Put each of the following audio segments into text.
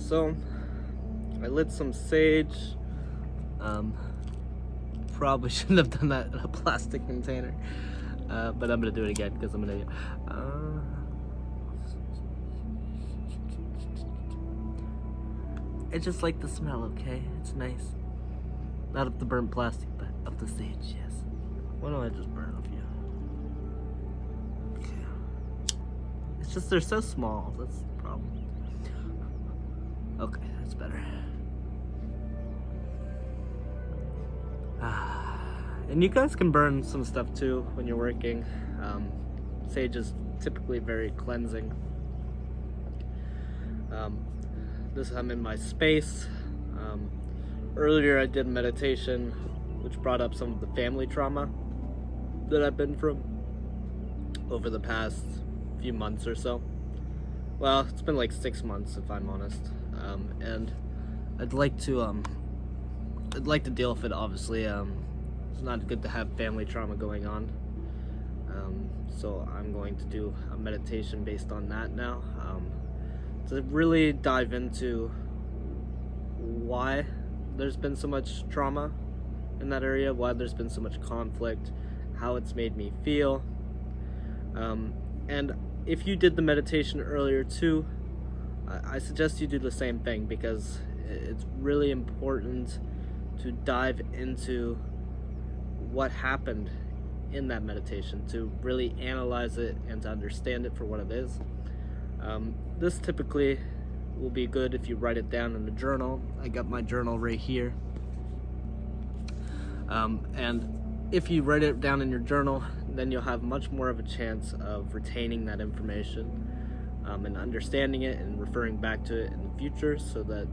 So I lit some sage. Probably shouldn't have done that in a plastic container, but I'm gonna do it again because I'm an idiot. I just like the smell, okay? It's nice. Not of the burnt plastic, but of the sage, yes. Why don't I just burn a few? Okay. It's just they're so small, that's the problem. Okay, that's better. And you guys can burn some stuff too when you're working. Sage is typically very cleansing. I'm in my space. Earlier I did meditation, which brought up some of the family trauma that I've been from over the past few months or so. Well, it's been like 6 months if I'm honest. And I'd like to deal with it. Obviously, it's not good to have family trauma going on. So I'm going to do a meditation based on that now, to really dive into why there's been so much trauma in that area, why there's been so much conflict, how it's made me feel. And if you did the meditation earlier too, I suggest you do the same thing, because it's really important to dive into what happened in that meditation, to really analyze it and to understand it for what it is. This typically will be good if you write it down in a journal. I got my journal right here. And if you write it down in your journal, then you'll have much more of a chance of retaining that information, and understanding it and referring back to it in the future, so that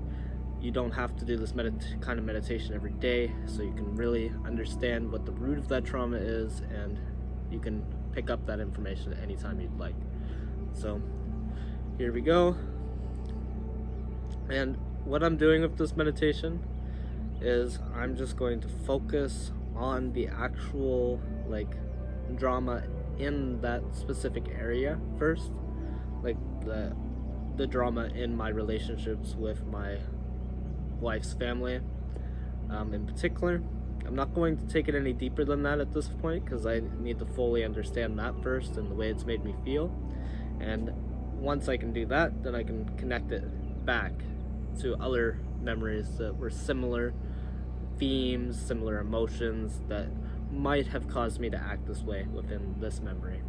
you don't have to do this kind of meditation every day, so you can really understand what the root of that trauma is, and you can pick up that information at any time you'd like. So here we go. And what I'm doing with this meditation is I'm just going to focus on the actual drama in that specific area first, like the drama in my relationships with my wife's family, in particular. I'm not going to take it any deeper than that at this point, because I need to fully understand that first and the way it's made me feel. And once I can do that, then I can connect it back to other memories that were similar themes, similar emotions that might have caused me to act this way within this memory.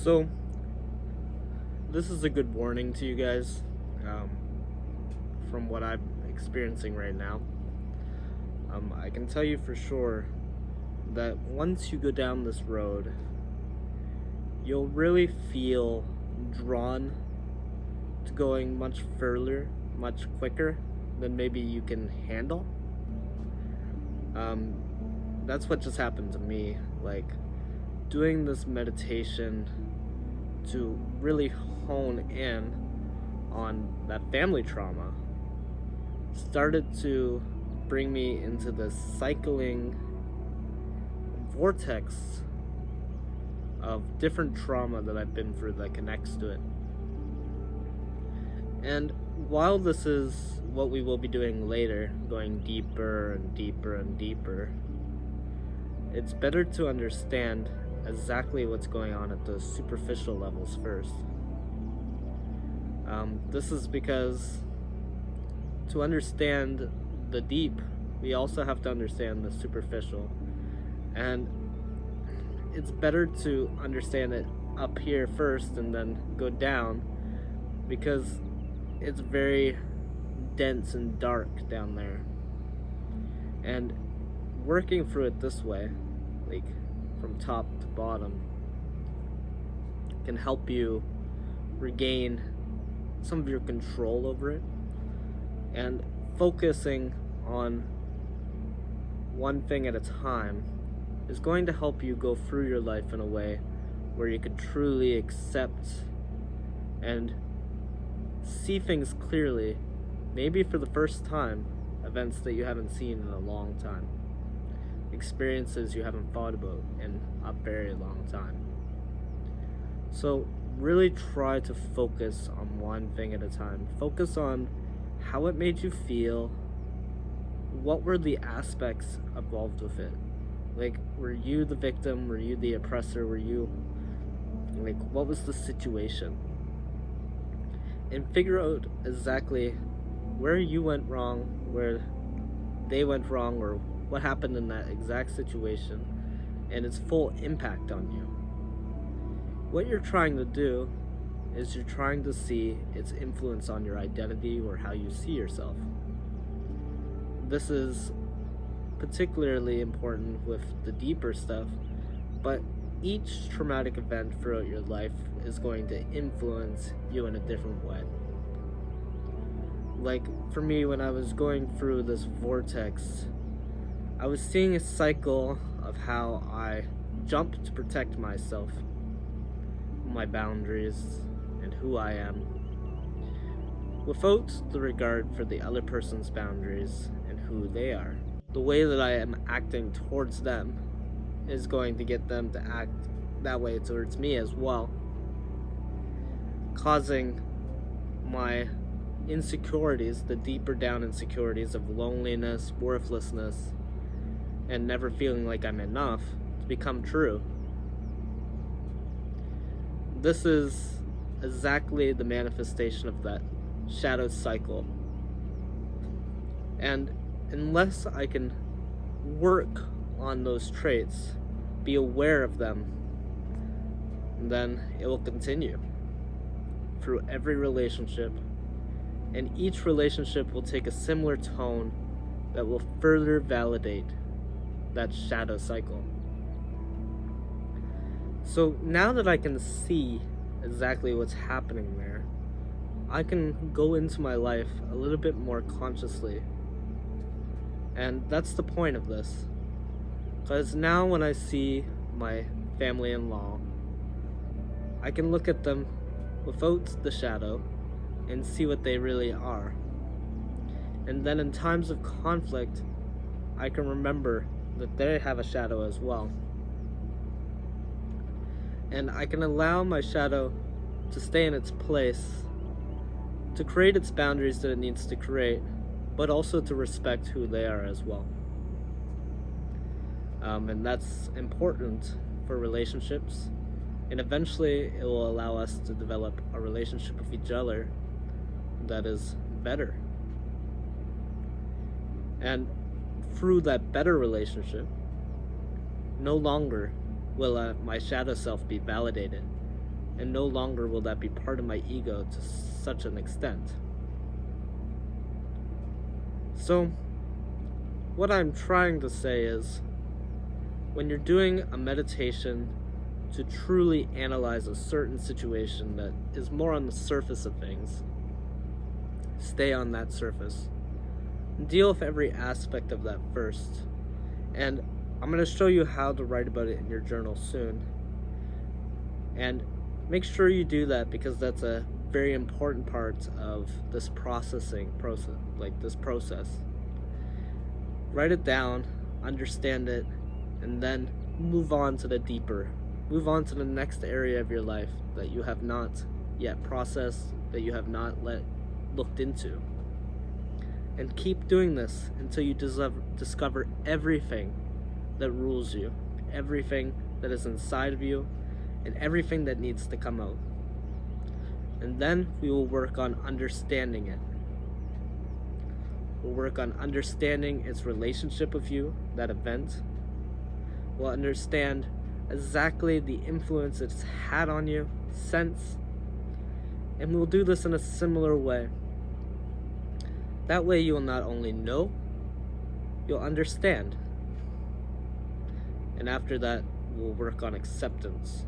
So, this is a good warning to you guys from what I'm experiencing right now. I can tell you for sure that once you go down this road, you'll really feel drawn to going much further, much quicker than maybe you can handle. That's what just happened to me. Like, doing this meditation to really hone in on that family trauma started to bring me into this cycling vortex of different trauma that I've been through that connects to it. And while this is what we will be doing later, going deeper and deeper and deeper, it's better to understand exactly what's going on at those superficial levels first. This is because to understand the deep, we also have to understand the superficial. And it's better to understand it up here first and then go down, because it's very dense and dark down there. And working through it this way, like from top to bottom, can help you regain some of your control over it. And focusing on one thing at a time is going to help you go through your life in a way where you can truly accept and see things clearly, maybe for the first time, events that you haven't seen in a long time, experiences you haven't thought about in a very long time. So really try to focus on one thing at a time. Focus on how it made you feel. What were the aspects involved with it? Like, were you the victim? Were you the oppressor? Were you, like, what was the situation? And figure out exactly where you went wrong, where they went wrong, or what happened in that exact situation, and its full impact on you. What you're trying to do is you're trying to see its influence on your identity or how you see yourself. This is particularly important with the deeper stuff, but each traumatic event throughout your life is going to influence you in a different way. Like, for me, when I was going through this vortex, I was seeing a cycle of how I jumped to protect myself, my boundaries, and who I am, without the regard for the other person's boundaries and who they are. The way that I am acting towards them is going to get them to act that way towards me as well, causing my insecurities, the deeper down insecurities of loneliness, worthlessness, and never feeling like I'm enough, to become true. This is exactly the manifestation of that shadow cycle. And unless I can work on those traits, be aware of them, then it will continue through every relationship, and each relationship will take a similar tone that will further validate that shadow cycle. So now that I can see exactly what's happening there, I can go into my life a little bit more consciously. And that's the point of this. Because now when I see my family-in-law, I can look at them without the shadow and see what they really are. And then in times of conflict, I can remember that they have a shadow as well. And I can allow my shadow to stay in its place, to create its boundaries that it needs to create, but also to respect who they are as well. And that's important for relationships, and eventually it will allow us to develop a relationship with each other that is better. And through that better relationship, no longer will my shadow self be validated, and no longer will that be part of my ego to such an extent. So, what I'm trying to say is, when you're doing a meditation to truly analyze a certain situation that is more on the surface of things, stay on that surface. Deal with every aspect of that first. And I'm going to show you how to write about it in your journal soon. And make sure you do that, because that's a very important part of this process. Write it down, understand it, and then move on to the deeper. Move on to the next area of your life that you have not yet processed, that you have not looked into. And keep doing this until you discover everything that rules you, everything that is inside of you, and everything that needs to come out. And then we will work on understanding it. We'll work on understanding its relationship with you, that event. We'll understand exactly the influence it's had on you since. And we'll do this in a similar way. That way you will not only know, you'll understand. And after that, we'll work on acceptance.